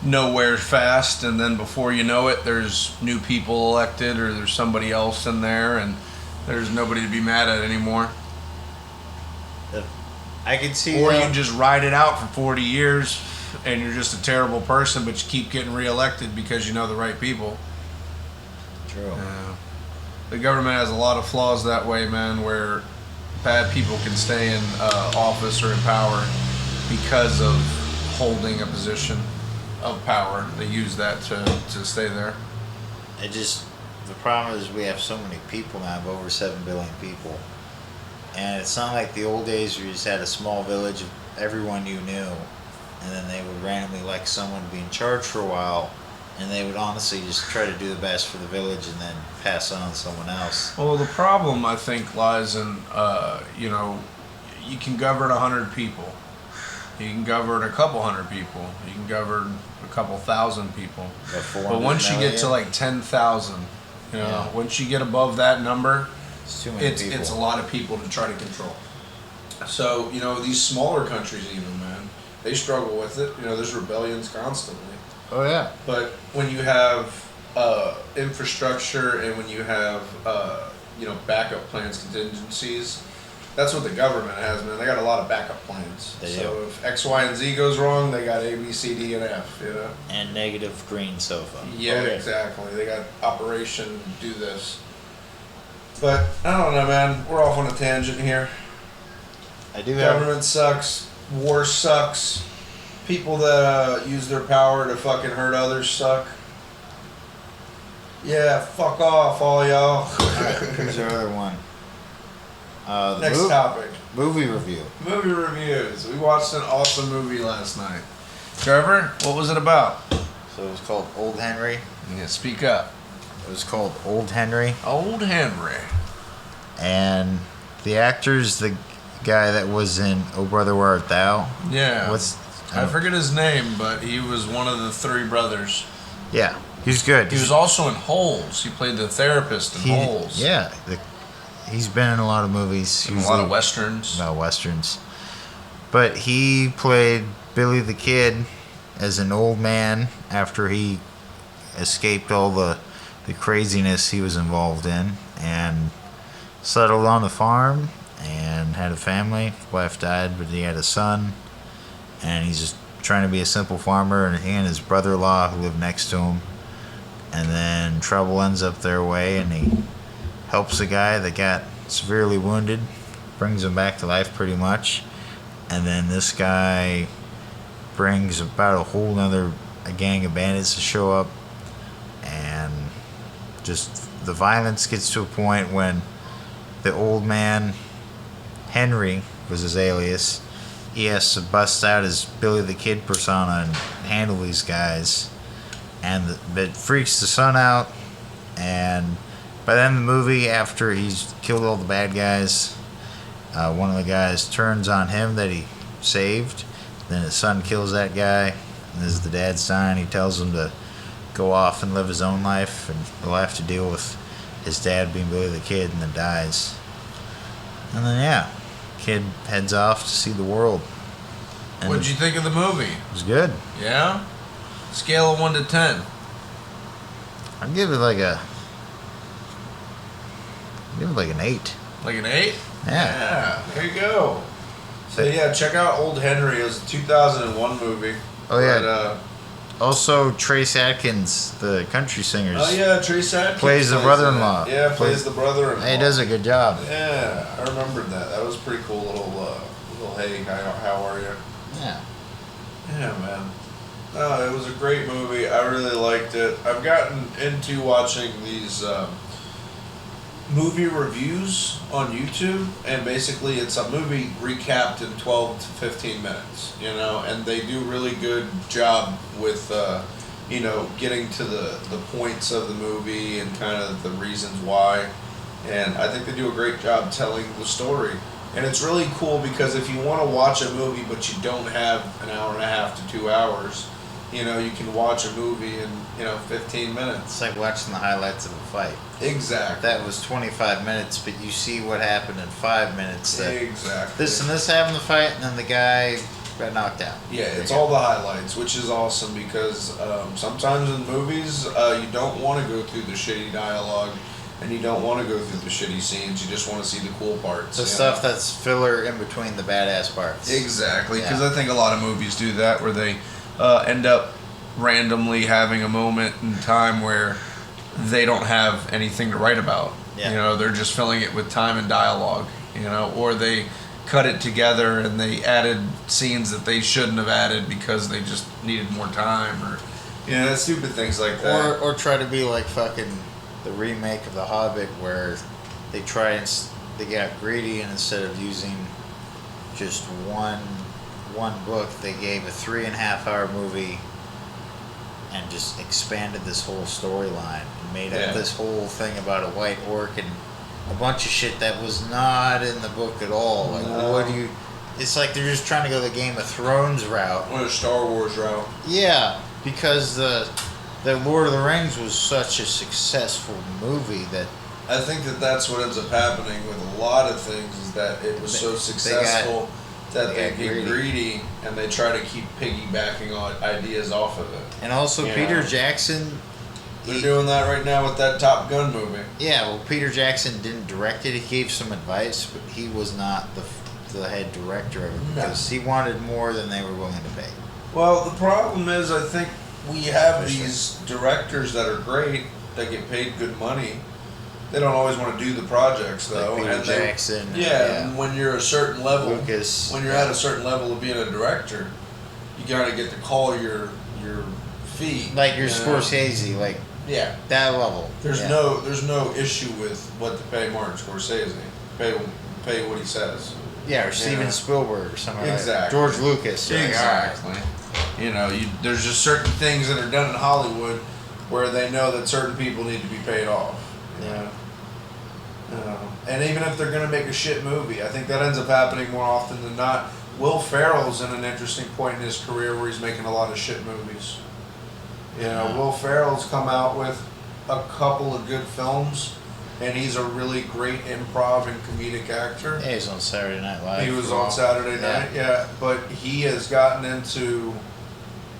nowhere fast, and then before you know it, there's new people elected, or there's somebody else in there, and there's nobody to be mad at anymore. I could see. Or you can just ride it out for 40 years, and you're just a terrible person, but you keep getting reelected because you know the right people. True. The government has a lot of flaws that way, man, where bad people can stay in office or in power because of holding a position of power. They use that to stay there. The problem is we have so many people now, of over 7 billion people. And it's not like the old days where you just had a small village of everyone you knew, and then they would randomly elect someone to be in charge for a while, and they would honestly just try to do the best for the village and then pass on to someone else. Well, the problem, I think, lies in, you can govern 100 people. You can govern a couple hundred people. You can govern a couple thousand people. But once you get to like 10,000, once you get above that number, It's too many people. It's a lot of people to try to control. So, these smaller countries even, man, they struggle with it. There's rebellions constantly. Oh, yeah. But when you have infrastructure and when you have, backup plans, contingencies, that's what the government has, man. They got a lot of backup plans. They so do. if X, Y, and Z goes wrong, they got A, B, C, D, and F, And negative green sofa. Yeah, Okay. exactly. They got Operation Do This. But, I don't know, man. We're off on a tangent here. I do have. Government sucks. War sucks. People that use their power to fucking hurt others suck. Yeah, fuck off, all y'all. Alright, here's our other one. The Next topic. Movie review. Movie reviews. We watched an awesome movie last night. Trevor, what was it about? So it was called Old Henry. Yeah, speak up. It was called Old Henry. Old Henry. And the actor's the guy that was in Oh Brother Where Art Thou. Yeah. I I forget his name, but he was one of the three brothers. Yeah, he's good. He was also in Holes. He played the therapist in Holes. Yeah, he's been in a lot of movies. And a lot of westerns. No westerns. But he played Billy the Kid as an old man after he escaped all the craziness he was involved in and settled on the farm and had a family. Wife died, but he had a son. And he's just trying to be a simple farmer, and he and his brother-in-law who live next to him. And then trouble ends up their way, and he helps a guy that got severely wounded, brings him back to life pretty much. And then this guy brings about a whole nother gang of bandits to show up, and just the violence gets to a point when the old man, Henry was his alias, he has to bust out his Billy the Kid persona and handle these guys, and it freaks the son out. And by the end of the movie, after he's killed all the bad guys, one of the guys turns on him that he saved. Then his son kills that guy, and as the dad's dying, he tells him to go off and live his own life, and he'll have to deal with his dad being Billy the Kid, and then dies. And then kid heads off to see the world. And What'd you think of the movie? It was good. Yeah? Scale of 1 to 10. I'd give it like a Give it like an 8. Like an 8? Yeah. There you go. So yeah, check out Old Henry. It was a 2001 movie. Oh yeah. But, also, Trace Atkins, the country singer. oh yeah, Trace Atkins plays the brother-in-law. Yeah, plays the brother-in-law. He does a good job. Yeah, I remembered that. That was a pretty cool little hey, how are you? Yeah. Yeah, man. No, it was a great movie. I really liked it. I've gotten into watching these movie reviews on YouTube, and basically it's a movie recapped in 12 to 15 minutes, you know, and they do really good job with, you know, getting to the points of the movie and kind of the reasons why, and I think they do a great job telling the story. And it's really cool because if you want to watch a movie but you don't have an hour and a half to 2 hours, you know, you can watch a movie in, you know, 15 minutes. It's like watching the highlights of a fight. Exactly. That was 25 minutes, but you see what happened in 5 minutes. Exactly. This and this happened in the fight, and then the guy got knocked out. Yeah, it's all the highlights, which is awesome because sometimes in movies you don't want to go through the shitty dialogue and you don't want to go through the shitty scenes. You just want to see the cool parts. The stuff that's filler in between the badass parts. Exactly, because Yeah. I think a lot of movies do that where they end up randomly having a moment in time where they don't have anything to write about. Yeah. You know, they're just filling it with time and dialogue, you know, or they cut it together and they added scenes that they shouldn't have added because they just needed more time, or, you know, stupid things like that. Or try to be like fucking the remake of The Hobbit where they try and they got greedy, and instead of using just one book, they gave a 3.5-hour movie and just expanded this whole storyline and made up this whole thing about a white orc and a bunch of shit that was not in the book at all. Like, what do you? It's like they're just trying to go the Game of Thrones route. Or the Star Wars route. Yeah, because the Lord of the Rings was such a successful movie that I think that's what ends up happening with a lot of things, is that it was so successful that they get greedy and they try to keep piggybacking on ideas off of it. And also Peter Jackson. They're doing that right now with that Top Gun movie. Yeah, well, Peter Jackson didn't direct it. He gave some advice, but he was not the head director of it because he wanted more than they were willing to pay. Well, the problem is, I think we have these directors that are great, that get paid good money. They don't always want to do the projects, though. Like Peter Jackson. And when you're a certain level, Lucas. when you're at a certain level of being a director, you got to get to call your fee. Like your Scorsese, like that level. There's no issue with what to pay Martin Scorsese. Pay what he says. Yeah, or Steven Spielberg or something like that. Exactly. George Lucas. Exactly. You know, there's just certain things that are done in Hollywood where they know that certain people need to be paid off. Yeah. And even if they're going to make a shit movie, I think that ends up happening more often than not. Will Ferrell's in an interesting point in his career where he's making a lot of shit movies. You know, Will Ferrell's come out with a couple of good films, and he's a really great improv and comedic actor. Yeah, he's on Saturday Night Live. He was on Saturday Night, but he has gotten into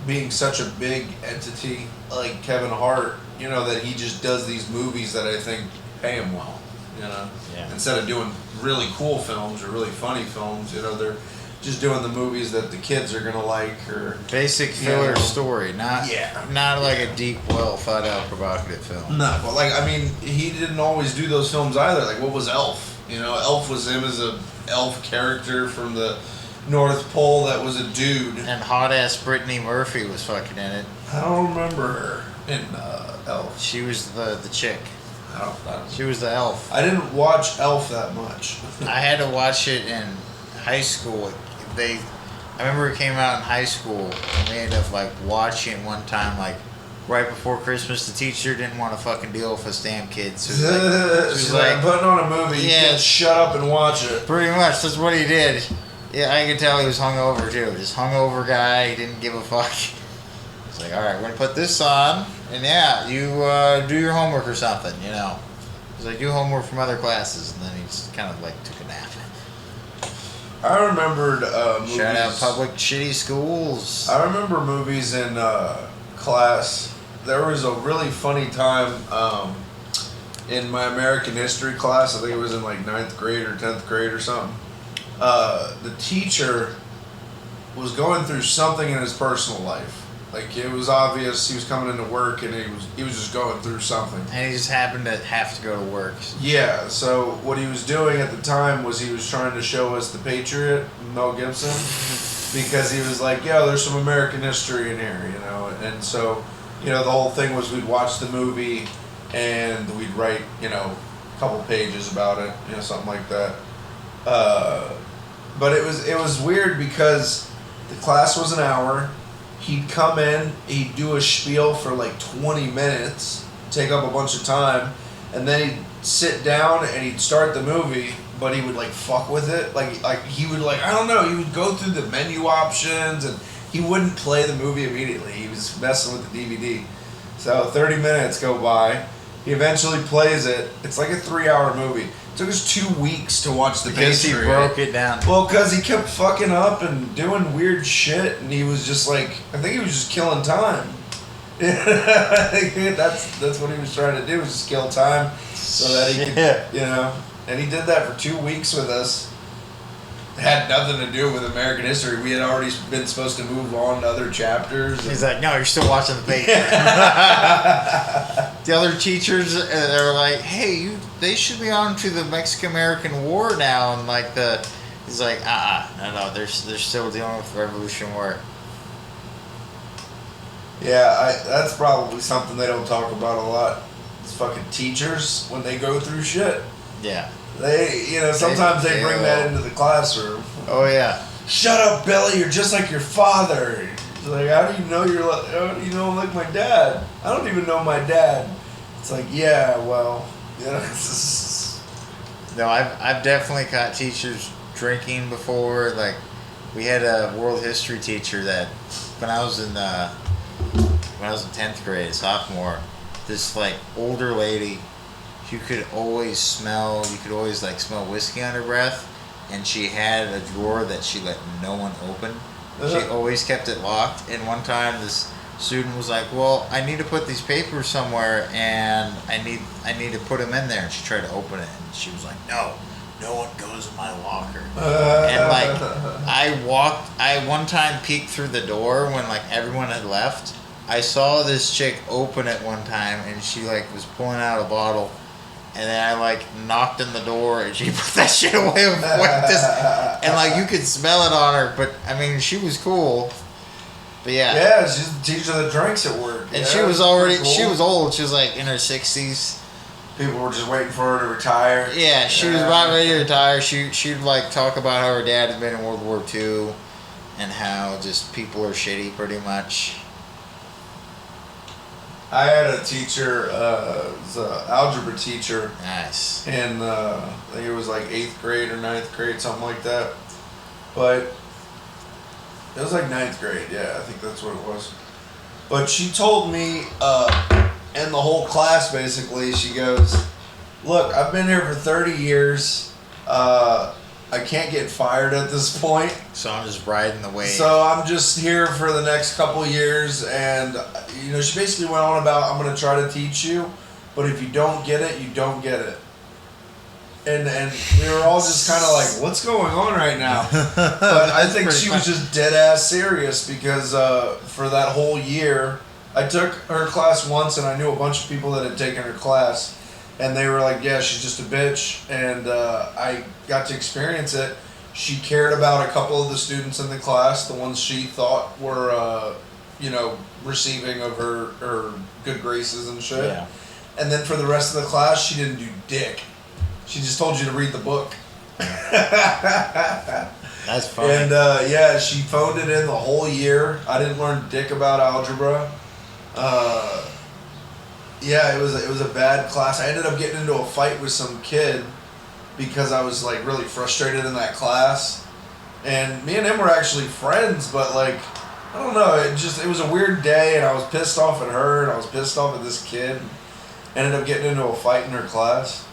being such a big entity like Kevin Hart, you know, that he just does these movies that I think pay him well, you know. Yeah. Instead of doing really cool films or really funny films, you know, they're just doing the movies that the kids are going to like, or basic filler story, not like a deep, well thought out, provocative film. No, but like, I mean, he didn't always do those films either. Like, what was Elf? You know, Elf was him as a elf character from the North Pole that was a dude. And hot ass Brittany Murphy was fucking in it. I don't remember her in Elf. She was the chick. I don't. She was the elf. I didn't watch Elf that much. I had to watch it in high school. I remember it came out in high school, and we ended up like watching it one time, like right before Christmas. The teacher didn't want to fucking deal with us damn kids. So She's like, putting on a movie. You can't shut up and watch it. Pretty much, that's what he did. Yeah, I could tell he was hungover too. Just hungover guy. He didn't give a fuck. It's like, all right, we're gonna put this on, and you do your homework or something, you know. He's like, do homework from other classes, and then he just kind of like took a nap. I remembered movies. Shout out public shitty schools. I remember movies in class. There was a really funny time. in my American history class, I think it was in like 9th grade or 10th grade or something, the teacher was going through something in his personal life. Like, it was obvious he was coming into work and he was just going through something. And he just happened to have to go to work. Yeah, so what he was doing at the time was he was trying to show us The Patriot, Mel Gibson, because he was like, yo, there's some American history in here, you know. And so, you know, the whole thing was we'd watch the movie and we'd write, you know, a couple pages about it, you know, something like that. But it was weird because the class was an hour. He'd come in, he'd do a spiel for like 20 minutes, take up a bunch of time, and then he'd sit down and he'd start the movie, but he would like fuck with it. Like he would like, I don't know, he would go through the menu options and he wouldn't play the movie immediately. He was messing with the DVD. So 30 minutes go by. He eventually plays it. It's like a 3-hour movie. It took us 2 weeks to watch The Patriot. Because he broke it down. Well, because he kept fucking up and doing weird shit, and he was just like, I think he was just killing time. That's what he was trying to do, was just kill time so that he could, you know. And he did that for 2 weeks with us. It had nothing to do with American history. We had already been supposed to move on to other chapters. He's like, no, you're still watching The Patriot. The other teachers, they're like, hey, they should be on to the Mexican-American War now. And like he's like, no, they're still dealing with the Revolution War. Yeah, that's probably something they don't talk about a lot. It's fucking teachers, when they go through shit. Yeah. They, you know, sometimes they bring that into the classroom. Oh, yeah. Shut up, Billy, you're just like your father. It's like, how do you know I'm like my dad? I don't even know my dad. It's like, yeah, well, you know. No, I've definitely caught teachers drinking before. Like, we had a world history teacher that when I was in 10th grade, a sophomore, this like older lady, you could always smell whiskey on her breath, and she had a drawer that she let no one open. She always kept it locked, and one time this student was like, well, I need to put these papers somewhere, and I need to put them in there, and she tried to open it, and she was like, no one goes in my locker. And like, I one time peeked through the door when like everyone had left. I saw this chick open it one time, and she like was pulling out a bottle, and then I like knocked on the door, and she put that shit away with this, and like you could smell it on her. But I mean, she was cool. But yeah. Yeah, she's the teacher that drinks at work. And she was already, she was old. She was like in her 60s. People were just waiting for her to retire. Yeah, she was about ready to retire. She'd like talk about how her dad had been in World War II, and how just people are shitty pretty much. I had a teacher, was an algebra teacher. Nice. In, I think it was like 8th grade or 9th grade, something like that. But it was like 9th grade, yeah, I think that's what it was. But she told me, and the whole class basically, she goes, look, I've been here for 30 years. I can't get fired at this point. So I'm just riding the wave. So I'm just here for the next couple of years, and you know, she basically went on about, I'm going to try to teach you, but if you don't get it, you don't get it. And we were all just kind of like, what's going on right now? But I think she was just dead ass serious, because for that whole year, I took her class once, and I knew a bunch of people that had taken her class, and they were like, yeah, she's just a bitch, and I got to experience it. She cared about a couple of the students in the class, the ones she thought were, receiving of her good graces and shit. Yeah. And then for the rest of the class, she didn't do dick. She just told you to read the book. That's funny. And yeah, she phoned it in the whole year. I didn't learn dick about algebra. Yeah, it was a bad class. I ended up getting into a fight with some kid because I was like really frustrated in that class. And me and him were actually friends, but like, I don't know, it was a weird day, and I was pissed off at her, and I was pissed off at this kid. Ended up getting into a fight in her class.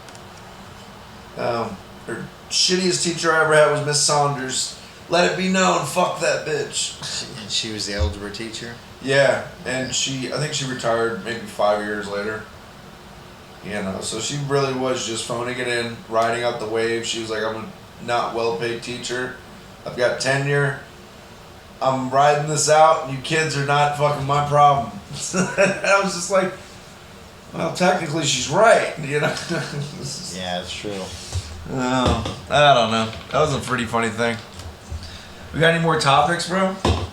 Her shittiest teacher I ever had was Miss Saunders. Let it be known, fuck that bitch. And she was the algebra teacher? Yeah, and I think she retired maybe 5 years later. You know, so she really was just phoning it in, riding out the wave. She was like, I'm a not well-paid teacher. I've got tenure. I'm riding this out, and you kids are not fucking my problem. And I was just like, well, technically she's right, you know? Yeah, it's true. Oh, I don't know. That was a pretty funny thing. We got any more topics, bro? I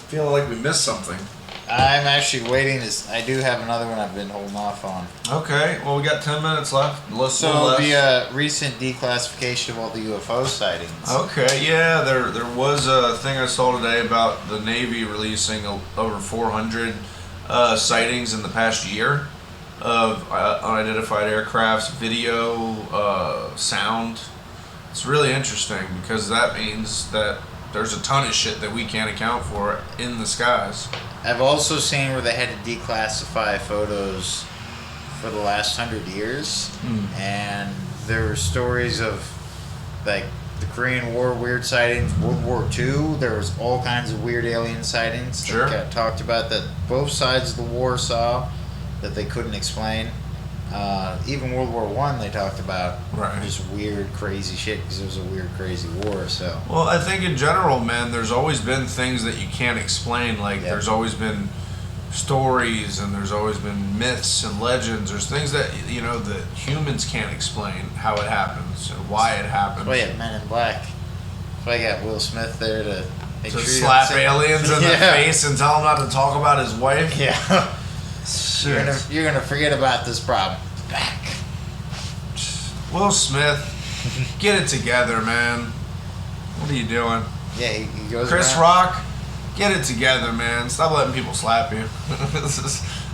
feel like we missed something. I'm actually waiting. I do have another one I've been holding off on. Okay, well, we got 10 minutes left. So the recent declassification of all the UFO sightings. Okay, yeah, there was a thing I saw today about the Navy releasing over 400 sightings in the past year of unidentified aircrafts, video, sound. It's really interesting because that means that there's a ton of shit that we can't account for in the skies. I've also seen where they had to declassify photos for the last 100 years, and there were stories of like the Korean War weird sightings, World War II. There was all kinds of weird alien sightings Sure. that got talked about that both sides of the war saw that they couldn't explain. Even World War I, they talked about just weird, crazy shit because it was a weird, crazy war. So, well, I think in general, man, there's always been things that you can't explain. Like there's always been stories, and there's always been myths and legends. There's things that that humans can't explain how it happens and why it happens. well, yeah, Men in Black. So I got Will Smith there to make To sure slap aliens in the Yeah. face and tell them not to talk about his wife. Yeah. Shit. You're gonna forget about this problem. Back. Will Smith, get it together, man. What are you doing? Yeah, he goes. Chris around. Rock, get it together, man. Stop letting people slap you.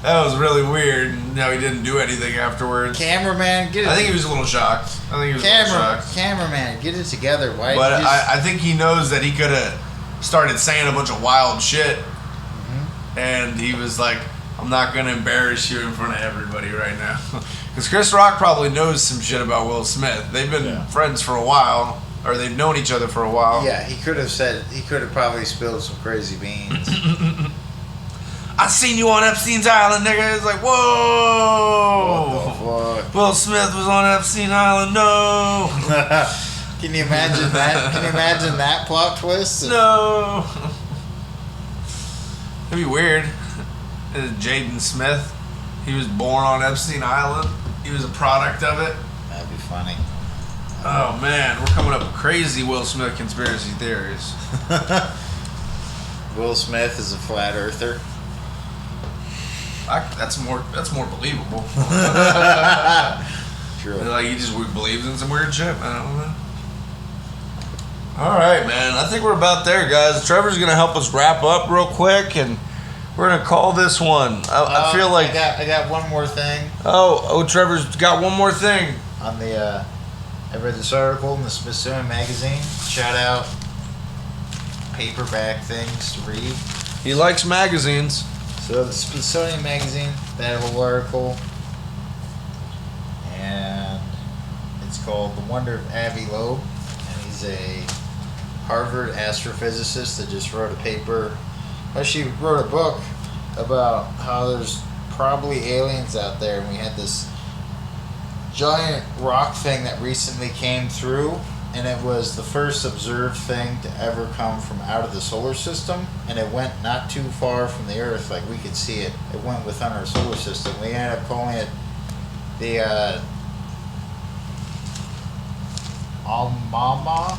That was really weird. He didn't do anything afterwards. Cameraman, get it. I think he was a little shocked. A little shocked. Cameraman, get it together. Why? But you just- I think he knows that he could have started saying a bunch of wild shit. And he was like, I'm not going to embarrass you in front of everybody right now. Because Chris Rock probably knows some shit about Will Smith. They've been friends for a while, or they've known each other for a while. Yeah, he could have probably spilled some crazy beans. I seen you on Epstein's Island, nigga. It's like, whoa. What the fuck? Will Smith was on Epstein Island, no. Can you imagine that? Can you imagine that plot twist? No. It'd be weird. Jaden Smith, he was born on Epstein Island. He was a product of it. That'd be funny. Oh man, we're coming up with crazy Will Smith conspiracy theories. Will Smith is a flat earther. That's more believable. True. Like he just believes in some weird shit. I don't know. All right, man. I think we're about there, guys. Trevor's gonna help us wrap up real quick, and we're gonna call this one. I feel like I got one more thing. Oh, Trevor's got one more thing. On the I read this article in the Smithsonian Magazine. Shout out paperback things to read. He likes magazines. So the Smithsonian Magazine, that whole article, and it's called The Wonder of Avi Loeb, and he's a Harvard astrophysicist that just wrote a paper. She wrote a book about how there's probably aliens out there, and we had this giant rock thing that recently came through, and it was the first observed thing to ever come from out of the solar system, and it went not too far from the Earth, like we could see it. It went within our solar system. We ended up calling it the Aumama.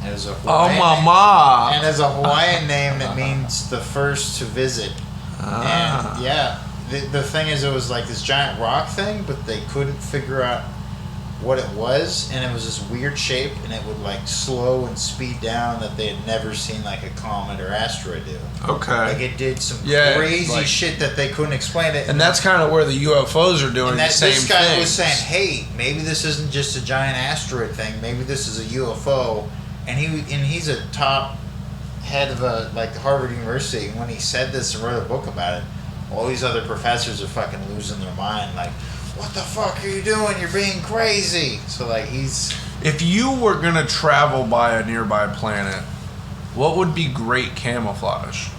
It was a Hawaiian Mama. and as a Hawaiian name that means the first to visit. And yeah, the thing is, it was like this giant rock thing, but they couldn't figure out what it was, and it was this weird shape, and it would like slow and speed down that they had never seen like a comet or asteroid do. Okay. Like it did some Yeah, crazy like- shit that they couldn't explain it. And that's kind of where the UFOs are doing And the that same this guy thing. was saying, hey, maybe this isn't just a giant asteroid thing. Maybe this is a UFO. And he's a top head of the Harvard University. And when he said this and wrote a book about it, all these other professors are fucking losing their mind. Like, what the fuck are you doing? You're being crazy. So like he's. If you were gonna travel by a nearby planet, what would be great camouflage?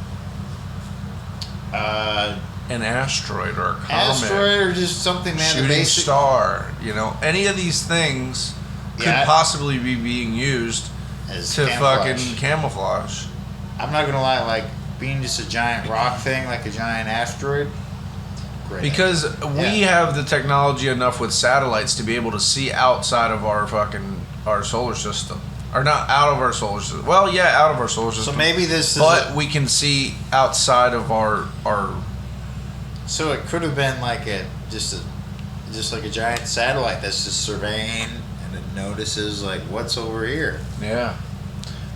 an asteroid or a comet, Asteroid or just something, man. shooting The basic. star. You know, any of these things could Yeah. possibly be being used As to camouflage. fucking camouflage. I'm not gonna lie, like being just a giant rock thing, like a giant asteroid. Great. Because we have the technology enough with satellites to be able to see outside of our solar system. Or not out of our solar system. Well, yeah, out of our solar system. So maybe this is. But we can see outside of our So it could have been like just like a giant satellite that's just surveying and it notices like what's over here. yeah.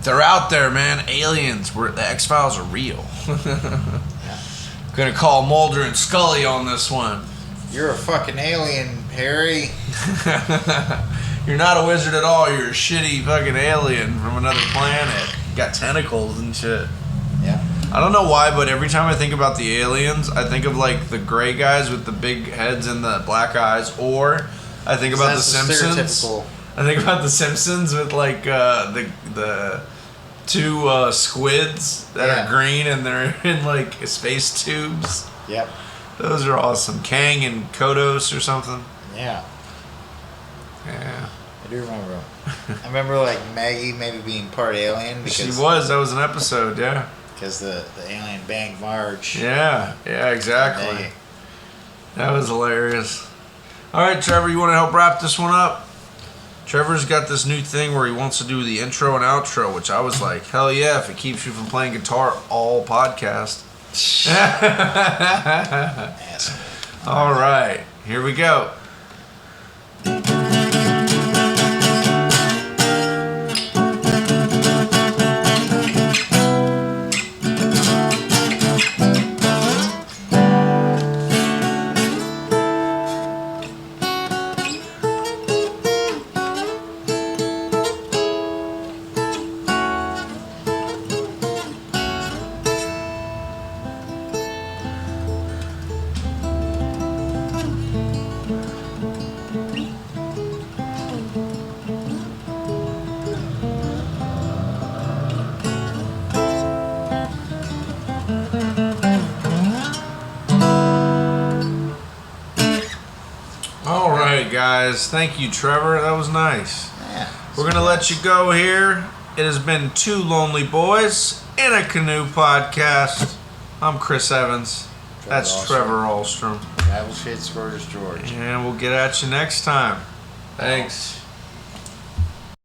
They're out there, man. Aliens. The X-Files are real. Gonna call Mulder and Scully on this one. You're a fucking alien, Harry. You're not a wizard at all. You're a shitty fucking alien from another planet. Got tentacles and shit. Yeah. I don't know why, but every time I think about the aliens, I think of like the gray guys with the big heads and the black eyes, or I think about the Simpsons. Stereotypical. I think about the Simpsons with like the two squids that Yeah. are green and they're in like space tubes. Yep. Those are awesome. Kang and Kodos or something. Yeah. Yeah. I do remember. I remember like Maggie maybe being part alien She because was. That was an episode. Yeah. the alien banged Marge. Yeah. Yeah. Exactly. Maggie. That was hilarious. All right, Trevor, you want to help wrap this one up? Trevor's got this new thing where he wants to do the intro and outro, which I was like, hell yeah, if it keeps you from playing guitar all podcast. Asshole. All right, here we go. All right, guys. Thank you, Trevor. That was nice. Yeah. We're going to let you go here. It has been Two Lonely Boys in a Canoe podcast. I'm Chris Evans. That's Ahlstrom. Trevor Ahlstrom. Battleship Scourge George. And we'll get at you next time. Thanks.